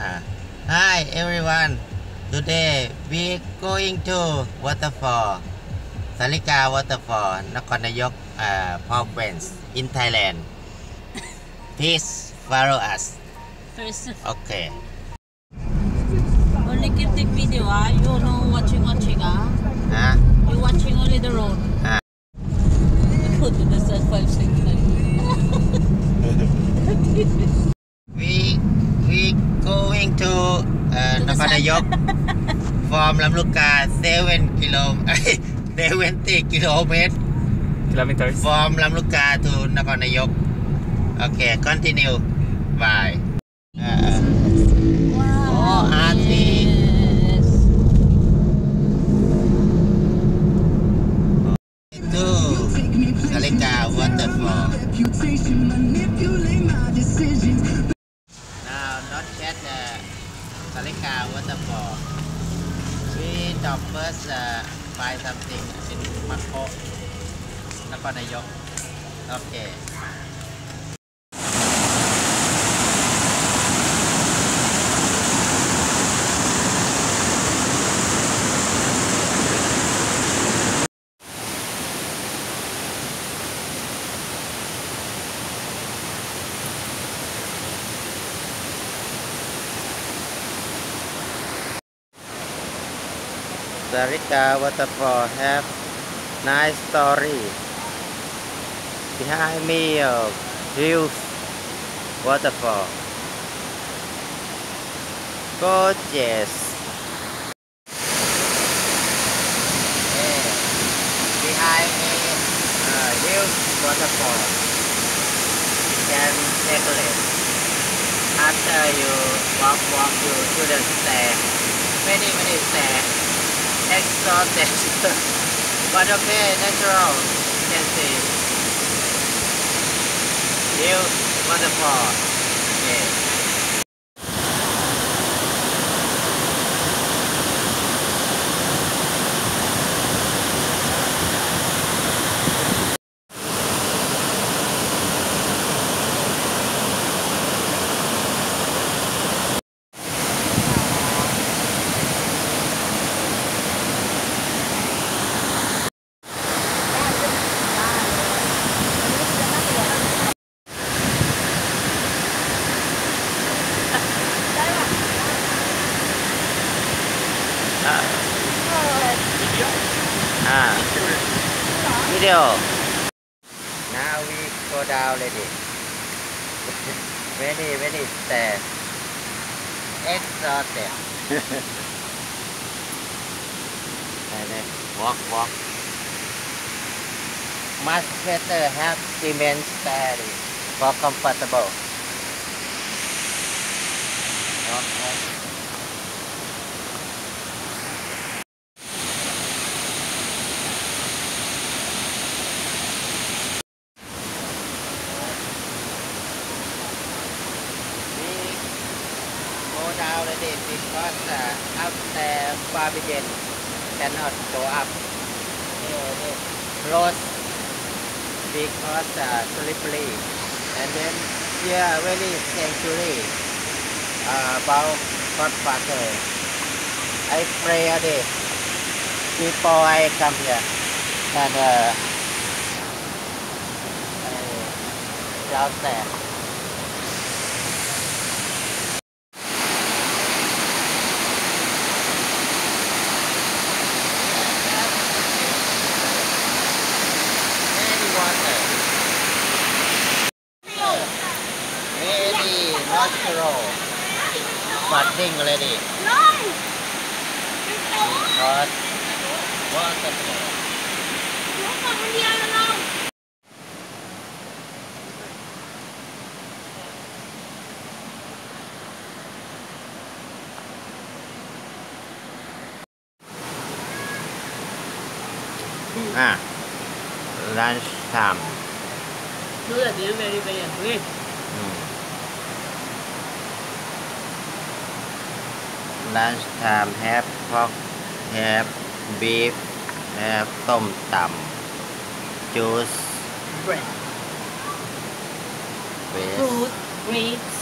Hi everyone. Today we going to waterfall, Salika Waterfall, Nakhon Nayok, province in Thailand. Please follow us. First, Okay. only can take video, you know watching, Huh? You watching only the road. Put to the sun 5 seconds. We going to Nakhon Nayok from Lamluka 70 kilometers from Lamluka to Nakhon Nayok. Okay, continue. Bye. Wow. Oh, Auntie. Yes. To Salika Waterfall. Now, not yet Salika Waterfall. We stop first buy something in Mako, Nakhon Nayok. Okay. Salika Waterfall have nice story. Behind me, huge waterfall. Gorgeous. Yeah. Behind me, huge waterfall. You can decorate. After you walk, you shouldn't stay. Many stairs. Exhausted. But okay, natural. You can see. Huge waterfall. Okay. Video. Now we go down already. Many stairs. Exhausted. And then walk. Much better have cement stairs for comfortable. Walk. Down already because up there forbidden, cannot go up. Close because slippery. And then here very sanctuary about hot water. I pray a day before I come here and downstairs. Natural flooding already because waterfall. Lunch time. Do that very hungry. Lunch time have pork, have beef, have tom tam, juice, Bread. fish. Fruit, grapes.